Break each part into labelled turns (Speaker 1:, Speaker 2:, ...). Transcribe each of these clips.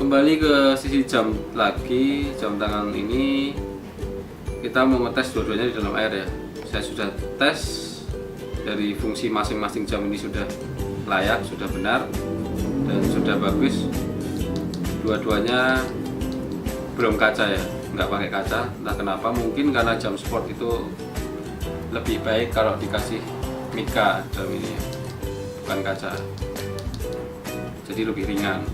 Speaker 1: Kembali ke sisi jam lagi, jam tangan ini kita mau ngetes dua-duanya di dalam air ya. Saya sudah tes dari fungsi masing-masing jam ini sudah layak, sudah benar dan sudah bagus. Dua-duanya belum kaca ya, nggak pakai kaca. Entah kenapa, mungkin karena jam sport itu lebih baik kalau dikasih mika jam ini ya, bukan kaca, jadi lebih ringan.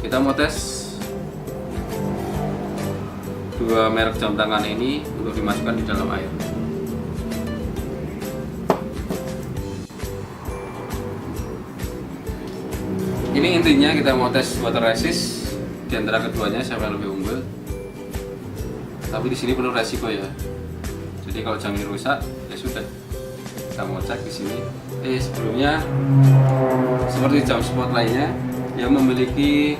Speaker 1: Kita mau tes dua merek jam tangan ini untuk dimasukkan di dalam air. Ini intinya kita mau tes water resist di antara keduanya, siapa yang lebih unggul. Tapi di sini penuh resiko ya. Jadi kalau jam ini rusak, ya sudah. Kita mau cek di sini. Sebelumnya seperti jam sport lainnya yang memiliki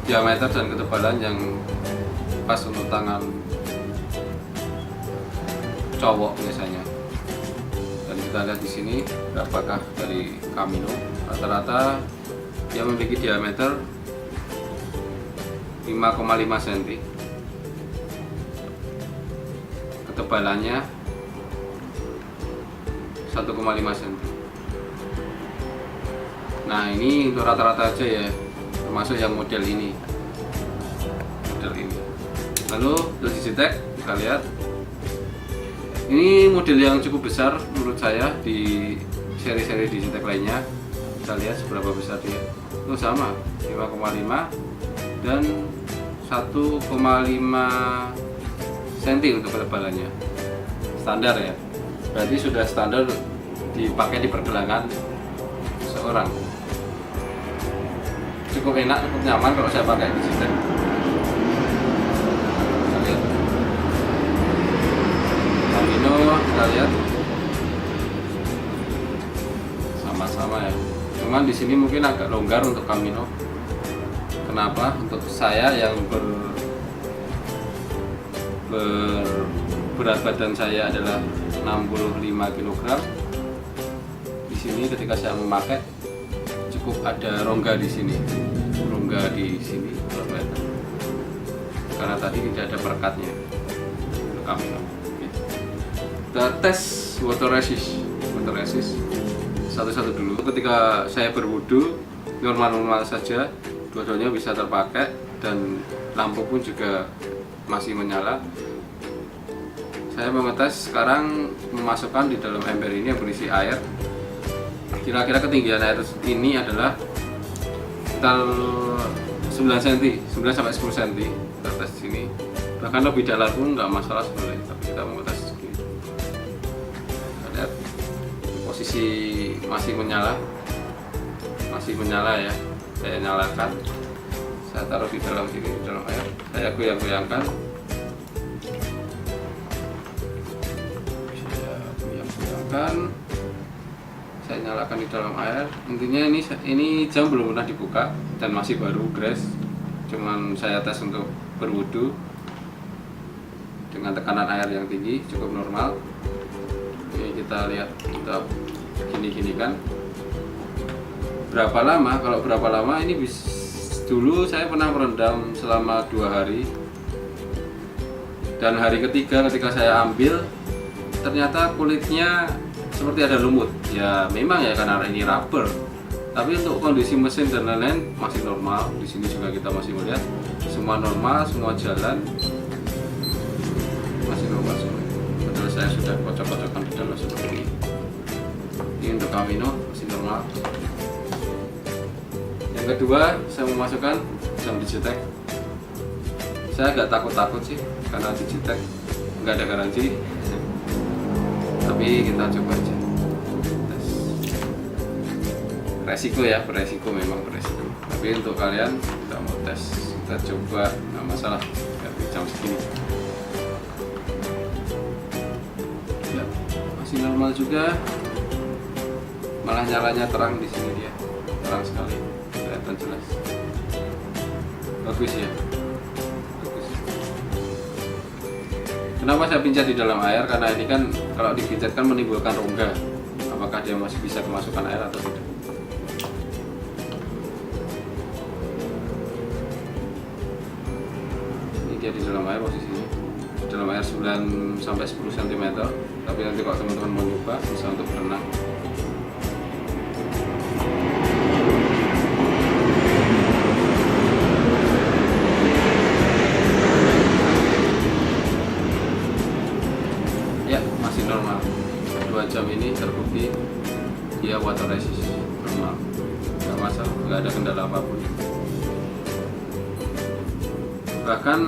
Speaker 1: diameter dan ketebalan yang pas untuk tangan cowok biasanya. Dan kita lihat di sini berapakah dari Camino. Rata-rata dia memiliki diameter 5,5 cm. Ketebalannya 1,5 cm. Nah, ini untuk rata-rata aja ya, termasuk yang model ini. Lalu dari Digitech kita lihat, ini model yang cukup besar menurut saya di seri-seri Digitech lainnya. Kita lihat seberapa besar dia. Itu sama 5,5 dan 1,5 cm untuk ketebalannya. Standar ya. Berarti sudah standar dipakai di pergelangan seorang. Cukup enak, cukup nyaman kalau saya pakai Digitech. Kita lihat Camino, kita lihat sama-sama ya. Cuman di sini mungkin agak longgar untuk Camino. Kenapa? Untuk saya yang berat badan saya adalah 65 kg. Di sini ketika saya memakai cukup ada rongga di sini, karena tadi tidak ada perekatnya untuk Camino. Kita tes water resist satu-satu dulu. Ketika saya berwudu normal-normal saja, dua-duanya bisa terpakai dan lampu pun juga masih menyala. Saya mau ngetes sekarang, memasukkan di dalam ember ini yang berisi air. Kira-kira ketinggian air ini adalah sekitar 9 cm, 9 sampai 10 cm. Kita tes di sini. Bahkan lebih dalam pun nggak masalah sebenarnya, tapi kita mau tes segini. Kita lihat posisi masih menyala ya. Saya nyalakan. Saya taruh di dalam sini, di dalam air. Saya goyang-goyangkan. Saya nyalakan di dalam air. Intinya ini jam belum pernah dibuka dan masih baru grace. Cuman saya tes untuk berwudu dengan tekanan air yang tinggi, cukup normal. Ini kita lihat, kita gini kan. Berapa lama? Kalau berapa lama ini dulu saya pernah merendam selama 2 hari. Dan hari ketiga ketika saya ambil, ternyata kulitnya seperti ada lumut. Ya memang ya karena ini rubber. Tapi untuk kondisi mesin dan lain-lain masih normal. Di sini juga kita masih melihat semua normal, semua jalan masih normal semua. Padahal saya sudah kocok-kocokkan di dalam seperti ini. Ini untuk Camino masih normal. Yang kedua, saya memasukkan jam Digitech. Saya agak takut sih karena Digitech nggak ada garansi. Tapi kita coba aja tes. Beresiko memang beresiko. Tapi untuk kalian kita mau tes, kita coba, nggak masalah di jam segini. Ya, masih normal juga. Malah nyalanya terang di sini dia, terang sekali, kelihatan jelas. Bagus ya. Kenapa saya pincet di dalam air? Karena ini kan kalau dipincet kan menimbulkan rongga. Apakah dia masih bisa kemasukan air atau tidak? dia di dalam air posisinya, dalam air 9 sampai 10 cm. Tapi nanti kalau teman-teman mau nyoba bisa untuk berenang. Ya, masih normal. 2 jam ini terbukti dia water resist, normal, nggak masalah, nggak ada kendala apapun. Bahkan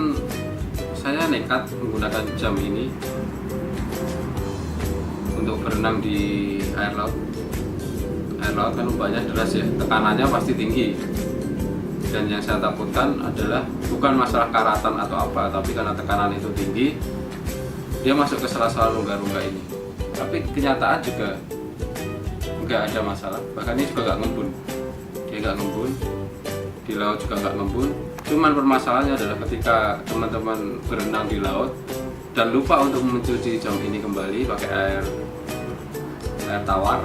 Speaker 1: saya nekat menggunakan jam ini untuk berenang di air laut. Air laut kan ombaknya deras ya, tekanannya pasti tinggi. Dan yang saya takutkan adalah bukan masalah karatan atau apa, tapi karena tekanan itu tinggi, dia masuk ke sela-sela rongga-rongga ini. Tapi kenyataan juga nggak ada masalah, bahkan ini juga nggak ngembun, dia nggak ngembun, di laut juga nggak ngembun. Cuman permasalahannya adalah ketika teman-teman berenang di laut dan lupa untuk mencuci jam ini kembali pakai air tawar,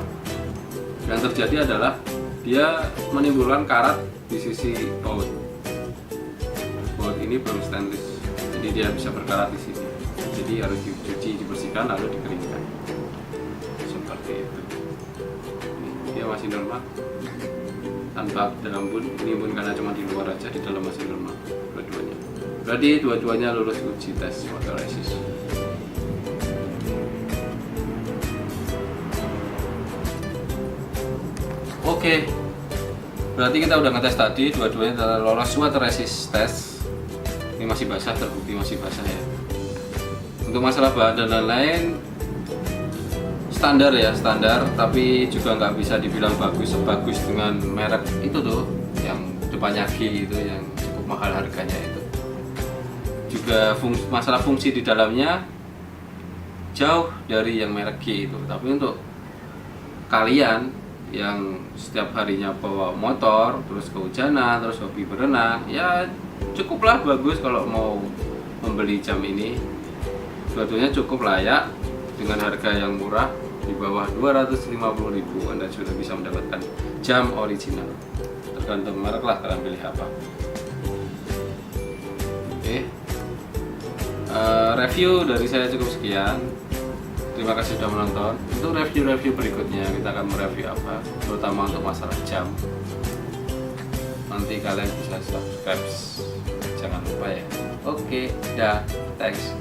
Speaker 1: yang terjadi adalah dia menimbulkan karat di sisi baut. Baut ini belum stainless, jadi dia bisa berkarat di sini. Jadi harus dicuci, dibersihkan, lalu dikeringkan. Seperti itu. Dia masih normal, tanpa ada embun. Ini embun karena cuma di luar aja, di dalam masih normal dua-duanya. Berarti dua-duanya lulus uji tes water resist. Oke, berarti kita udah ngetes tadi, dua-duanya telah lolos water resist test. Ini masih basah, terbukti masih basah ya. Untuk masalah bahan dan lain-lain standar ya, standar, tapi juga nggak bisa dibilang bagus sebagus dengan merek itu tuh yang depannya G itu, yang cukup mahal harganya itu. Juga masalah fungsi di dalamnya jauh dari yang merek G itu. Tapi untuk kalian yang setiap harinya bawa motor, terus kehujanan, terus hobi berenang, ya cukuplah bagus kalau mau membeli jam ini. Dua-duanya cukup layak dengan harga yang murah, di bawah 250.000 Anda sudah bisa mendapatkan jam original. Tergantung merek lah kalian pilih apa. Oke. Review dari saya cukup sekian. Terima kasih sudah menonton. Untuk review-review berikutnya kita akan mereview apa, terutama untuk masalah jam. Nanti kalian bisa subscribe, jangan lupa ya. Oke, dah, thanks.